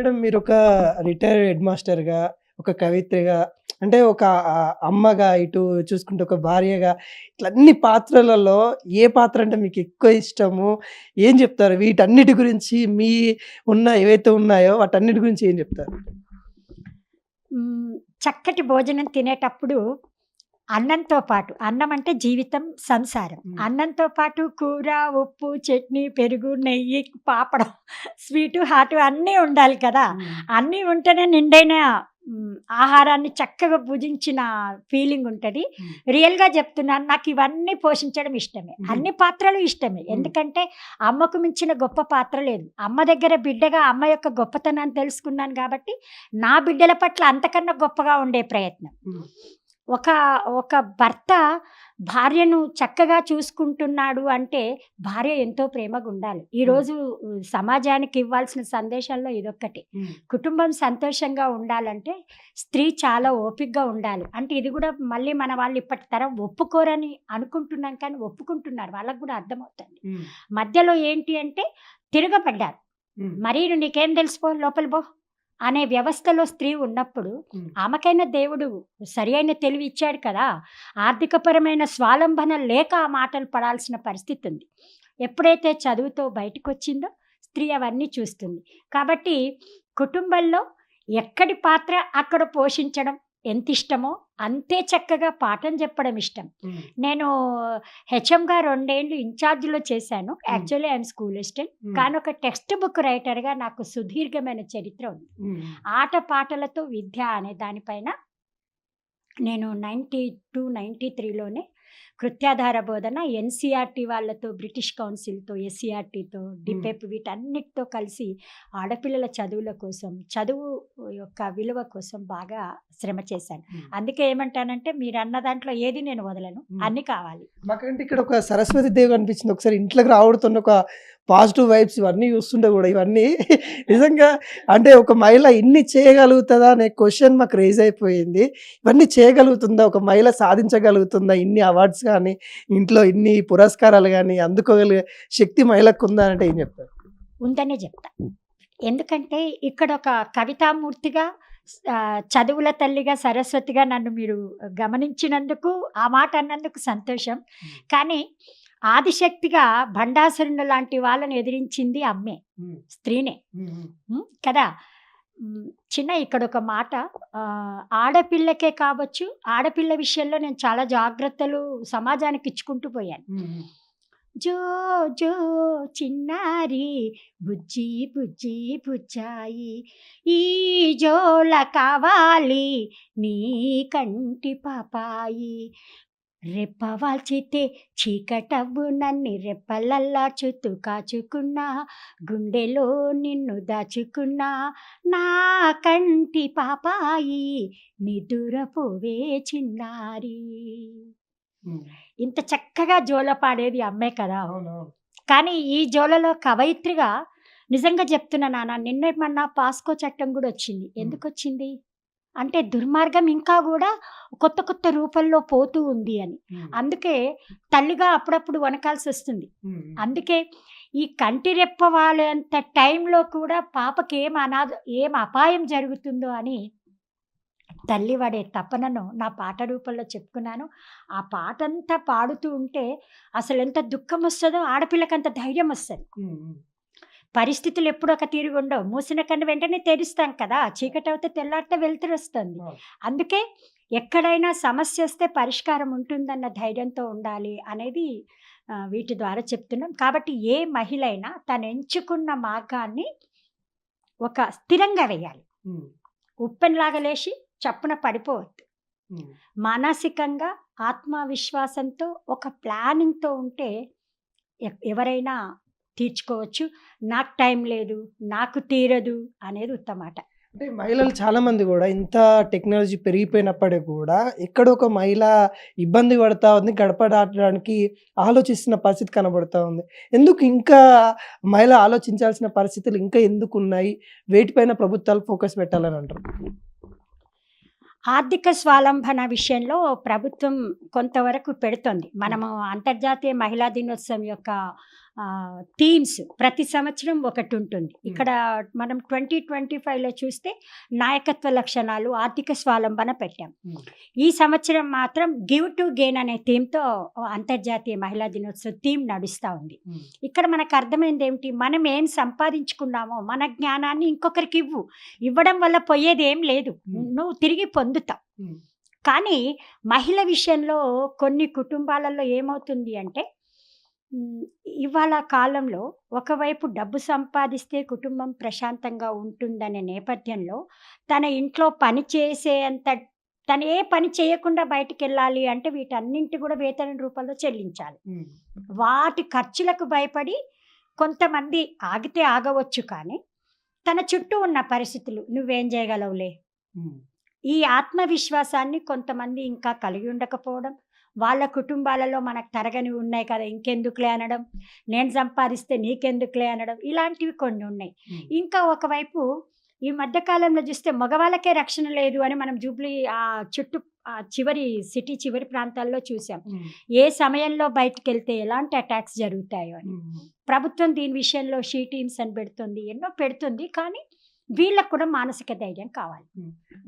Madam మీరొక retired head మాస్టర్‌గా, ఒక కవిత్రిగా, అంటే ఒక అమ్మగా, ఇటు చూసుకుంటే ఒక భార్యగా, ఇట్లా అన్ని పాత్రలలో ఏ పాత్ర అంటే మీకెక్కువ ఇష్టము? ఏం జెప్తారు? వీటన్నిటి గురించి ఏవైతే ఉన్నాయో వాటన్నిటి గురించి ఏం జెప్తారు? హ్మ్. చక్కటి భోజనం తినేటప్పుడు అన్నంతో పాటు అన్నం అంటే జీవితం, సంసారం. హ్మ్. అన్నంతో పాటు కూర, ఉప్పు, చట్నీ, పెరుగు, నెయ్యి, పాపడం, స్వీటు, హాటు అన్నీ ఉండాలి కదా! హ్మ్. అన్నీ ఉంటేనే నిండైన ఆహారాన్ని చక్కగా భుజించిన ఫీలింగుంటది. హ్మ్. రియల్‌గా చెప్తున్నాను. నాకివన్నీ పోషించడం ఇష్టమే. హుహు. అన్ని పాత్రలు ఇష్టమే. హ్మ్. ఎందుకంటే అమ్మకు మించిన గొప్ప పాత్ర లేదు. అమ్మ దగ్గర బిడ్డగా అమ్మ యొక్క గొప్పతనాన్ని తెలుసుకున్నాను కాబట్టి, నా బిడ్డల పట్ల అంతకన్నా గొప్పగా ఉండే ప్రయత్నం. హ్మ్. ఒక ఒక భర్త భార్యను చక్కగా చూసుకుంటున్నాడు అంటే, భార్య ఎంతో ప్రేమగుండాలి. హ్మ్. ఈరోజు సమాజానికి ఇవ్వాల్సిన సందేశాల్లో ఇదొక్కటి. హ్మ్. కుటుంబం సంతోషంగా ఉండాలంటే, స్త్రీ చాలా ఓపికగా ఉండాలి. అంటే ఇది గూడా మళ్ళీ మన వాళ్ళు ఇప్పటి తరం ఒప్పుకోరని అనుకుంటున్నాం కానీ, ఒప్పుకుంటున్నారు. వాళ్ళకి గూడా అర్థమవుతుంది. హ్మ్. మధ్యలో ఏంటి అంటే, తిరగబడ్డారు. హ్మ్. "మరీ నీకేం తెలుసు పో లోపల పో" అనే వ్యవస్థలో స్త్రీ ఉన్నప్పుడు, హ్మ్. ఆమెకైనా దేవుడు సరియైన తెలివి ఇచ్చాడు కదా! ఆర్థికపరమైన స్వాలంబన లేక ఆ మాటలు పడాల్సిన పరిస్థితుంది. ఎప్పుడైతే చదువుతో బయటికొచ్చిందో స్త్రీ అవన్నీ చూస్తుంది. కాబట్టి కుటుంబంలో ఎక్కడి పాత్ర అక్కడ పోషించడం ఎంతిష్టమో, అంతే చక్కగా పాఠం చెప్పడం ఇష్టం. హ్మ్. నేను హెచ్ఎంగా 2 ఏండ్లు ఇన్‌చార్జ్‌లో చేశాను. హ్మ్. Actually I am school assistant. హ్మ్. కానీ ఒక టెక్స్ట్ బుక్ రైటర్‌గా నాకు సుదీర్ఘమైన చరిత్ర ఉంది. హ్మ్. ఆట పాటలతో విద్య అనే దానిపైన నేను 92, 93లోనే కృత్యాధార బోధన ఎన్‌సీఆర్‌టీ వాళ్ళతో, బ్రిటిష్ కౌన్సిల్‌తో, ఎస్‌సీఆర్‌టీతో, హ్మ్. డిపెప్ వీటన్నిటితో కలిసి ఆడపిల్లల చదువుల కోసం, చదువు యొక్క విలువ కోసం బాగా శ్రమ చేశాను. హ్మ్. అందుకే ఏమంటానంటే మీరన్న దాంట్లో ఏది నేను వదలను. హ్మ్. అన్నీ కావాలి. మాకంటే ఇక్కడ ఒక సరస్వతి దేవి కనిపించింది. ఒకసారి ఇంట్లోకి రావడుతున్న ఒక పాజిటివ్ వైబ్స్ ఇవన్నీ చూస్తుంటే గూడా ఇవన్నీ నిజంగా అంటే ఒక మహిళ ఇన్ని చేయగలుగుతదా అనే క్వెషన్ మాకు రైజ్ అయిపోయింది. ఇవన్నీ చేయగలుగుతుందా? ఒక మహిళ సాధించగలుగుతుందా? ఇన్ని అవార్డ్స్ గాని, ఇంట్లో ఇన్ని పురస్కారాలు గాని అందుకోగలిగే శక్తి మహిళకుందా అంటే ఏం చెప్తారు? ఉందనే జెప్తా. ఎందుకంటే ఇక్కడొక కవితామూర్తిగా చదువుల తల్లిగా, సరస్వతిగా నన్ను మీరు గమనించినందుకు, ఆ మాట అన్నందుకు సంతోషం. హ్మ్. కానీ ఆదిశక్తిగా భండాసురుని లాంటి వాళ్ళని ఎదిరించింది అమ్మే. హ్మ్. స్త్రీనే. హ్మ్. హ్మ్. కదా! చిన్న ఇక్కడొక మాట ఆడపిల్లకే కావచ్చు, ఆడపిల్ల విషయంలో నేను చాలా జాగ్రత్తలు సమాజానికి ఇచ్చుకుంటూ పోయాను. హ్మ్. హ్మ్. జో జో చిన్నారి బుజ్జి బుజ్జి బుజ్జాయి ఈ జోల కావాలి నీ కంటి పాపాయి రెప్పవాల్చితే చీకటవ్వు నన్ని రెప్పలల్లాచుతూ కాచుకున్నా గుండెలో నిన్ను దాచుకున్నా నా కంటి పాపాయి నిదురపోవే చిన్నారి. హ్మ్. ఇంత చక్కగా జోల పాడేది అమ్మే కదా! అవునవును. కానీ ఈ జోలలో కవయిత్రిగా నిజంగా చెప్తున్నా నాన్న నిన్న మొన్న పాస్కో చట్టం గూడా వచ్చింది. హ్మ్. ఎందుకొచ్చింది? అంటే దుర్మార్గం ఇంకా గూడా కొత్త కొత్త రూపంలో పోతూ ఉంది అని. హ్మ్. అందుకే తల్లిగా అప్పుడప్పుడు వనకాల్సొస్తుంది. హ్మ్. హ్మ్. అందుకే ఈ కంటి రెప్ప వాలేంత టైంలో కూడా పాపకి ఏం అపాయం జరుగుతుందో అని తల్లి పడే తపనను నా పాట రూపంలో చెప్పుకున్నాను. ఆ పాటంతా పాడుతూ ఉంటే అసలెంత దుఃఖమొస్తదో ఆడపిల్లకంత ధైర్యమొస్తది. హ్మ్. హ్మ్. పరిస్థితులు ఎప్పుడు ఒక తీరుగుండవు. మూసిన కన్ను వెంటనే తెరుస్తాం కదా! చీకటవుతే తెల్లారితే వెలుతురొస్తుంది. అవును. అందుకే ఎక్కడైనా సమస్యొస్తే పరిష్కారం ఉంటుందన్న ధైర్యంతో ఉండాలి అనేది వీటి ద్వారా చెప్తున్నాం. కాబట్టి ఏ మహిళైనా తనెంచుకున్న మార్గాన్ని ఒక స్థిరంగా వేయాలి. హ్మ్. ఉప్పెనలాగా లేచి చప్పున పడిపోవద్దు. హ్మ్. మానసికంగా ఆత్మవిశ్వాసంతో ఒక ప్లానింగ్‌తో ఉంటే ఎవరైనా తీర్చుకోవచ్చు. నాకు టైం లేదు, నాకు తీరదు అనేది ఉత్తమాట. అంటే మహిళలు చాలామంది గూడా ఇంత టెక్నాలజీ పెరిగిపోయినప్పటికి గూడా ఎక్కడో ఒక మహిళ ఇబ్బంది పడతా ఉంది. గడప దాటడానికి ఆలోచిస్తున్న పరిస్థితి కనబడతా ఉంది. ఎందుకు ఇంకా మహిళ ఆలోచించాల్సిన పరిస్థితులు ఇంకా ఎందుకున్నాయి? వేటిపైన ప్రభుత్వాలు ఫోకస్ పెట్టాలని అంటారు? ఆర్థిక స్వాలంబన విషయంలో ప్రభుత్వం కొంతవరకు పెడుతోంది. మనము అంతర్జాతీయ మహిళా దినోత్సవం యొక్క థీమ్స్ ప్రతి సంవత్సరం ఒకటి ఉంటుంది. ఇక్కడ మనం 2025లో చూస్తే నాయకత్వ లక్షణాలు, ఆర్థిక స్వావలంబన పెట్టాం. ఈ సంవత్సరం మాత్రం గివ్ టు గెయిన్ అనే థీమ్తో అంతర్జాతీయ మహిళా దినోత్సవ థీమ్ నడుస్తూ ఉంది. ఇక్కడ మనకు అర్థమైంది ఏమిటి, మనం ఏం సంపాదించుకున్నామో మన జ్ఞానాన్ని ఇంకొకరికి ఇవ్వడం వల్ల పోయేది ఏం లేదు, నువ్వు తిరిగి పొందుతావు. కానీ మహిళ విషయంలో కొన్ని కుటుంబాలలో ఏమవుతుంది అంటే, ఇవాళ కాలంలో ఒకవైపు డబ్బు సంపాదిస్తే కుటుంబం ప్రశాంతంగా ఉంటుందనే నేపథ్యంలో తన ఇంట్లో పని చేసేంత, తను ఏ పని చేయకుండా బయటికి వెళ్ళాలి అంటే వీటన్నింటి కూడా వేతన రూపంలో చెల్లించాలి. వాటి ఖర్చులకు భయపడి కొంతమంది ఆగితే ఆగవచ్చు, కానీ తన చుట్టూ ఉన్న పరిస్థితులు నువ్వేం చేయగలవులే, ఈ ఆత్మవిశ్వాసాన్ని కొంతమంది ఇంకా కలిగి ఉండకపోవడం, వాళ్ళ కుటుంబాలలో మనకు తరగని ఉన్నాయి కదా ఇంకెందుకులే అనడం, నేను సంపాదిస్తే నీకెందుకులే అనడం, ఇలాంటివి కొన్ని ఉన్నాయి. ఇంకా ఒకవైపు ఈ మధ్యకాలంలో చూస్తే మగవాళ్ళకే రక్షణ లేదు అని మనం జూబ్లీ చుట్టూ చివరి సిటీ చివరి ప్రాంతాల్లో చూసాం. ఏ సమయంలో బయటకు వెళ్తే ఎలాంటి అటాక్స్ జరుగుతాయో అని. ప్రభుత్వం దీని విషయంలో షీ టీమ్స్ అని పెడుతుంది, ఎన్నో పెడుతుంది, కానీ వీళ్ళకు కూడా మానసిక ధైర్యం కావాలి.